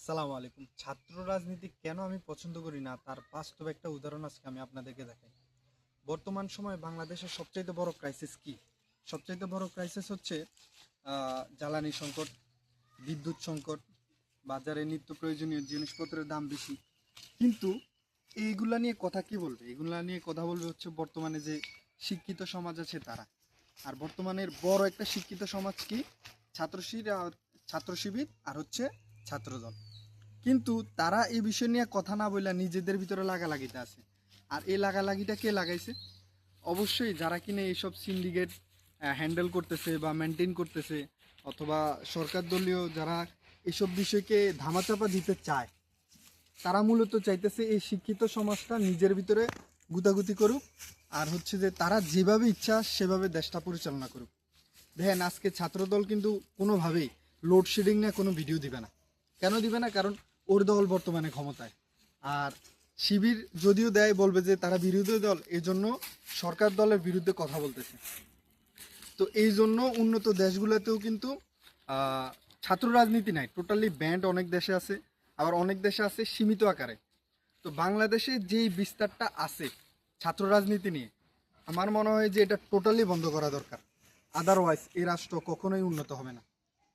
আসসালামু আলাইকুম। ছাত্র রাজনীতি কেন আমি পছন্দ করি না তার বাস্তব একটা উদাহরণ আজকে আমি আপনাদেরকে দেখাই। বর্তমান সময়ে বাংলাদেশের সবচাইতে বড় ক্রাইসিস কি? সবচাইতে বড় ক্রাইসিস হচ্ছে জ্বালানি সংকট, বিদ্যুৎ সংকট, বাজারে নিত্য প্রয়োজনীয় জিনিসপত্রের দাম বেশি। কিন্তু এইগুলা নিয়ে কথা কি বলবে? এগুলা নিয়ে কথা বলবে হচ্ছে বর্তমানে যে শিক্ষিত সমাজ আছে তারা। আর বর্তমানের বড় একটা শিক্ষিত সমাজ কি? ছাত্র শিবির আর হচ্ছে ছাত্রদল। কিন্তু তারা এই বিষয় নিয়ে কথা না বলে নিজেদের ভিতরে লাগালাগিতে আছে। আর এই লাগালাগিটা কে লাগাইছে? অবশ্যই যারা কিনা এইসব সিন্ডিকেট হ্যান্ডেল করতেছে বা মেনটেন করতেছে, অথবা সরকার দলীয় যারা এইসব বিষয়কে ধামাচাপা দিতে চায়, তারা মূলত চাইতেছে এই শিক্ষিত সমাজটা নিজের ভিতরে গুতাগুতি করুক, আর হচ্ছে যে তারা যেভাবে ইচ্ছা সেভাবে দেশটা পরিচালনা করুক। দেখেন, আজকে ছাত্রদল কিন্তু কোনোভাবেই লোডশেডিং নিয়ে কোনো ভিডিও দিবে না। কেন দিবে না? কারণ ওর দল বর্তমানে ক্ষমতায়। আর শিবির যদিও দেয়, বলবে যে তারা বিরোধী দল, এজন্য সরকার দলের বিরুদ্ধে কথা বলতেছে। তো এই জন্য উন্নত দেশগুলোতেও কিন্তু ছাত্র রাজনীতি নাই, টোটালি ব্যান্ড অনেক দেশে আছে, আবার অনেক দেশে আছে সীমিত আকারে। তো বাংলাদেশে যেই বিস্তারটা আছে ছাত্র রাজনীতি নিয়ে, আমার মনে হয় যে এটা টোটালি বন্ধ করা দরকার। আদারওয়াইজ এই রাষ্ট্র কখনোই উন্নত হবে না।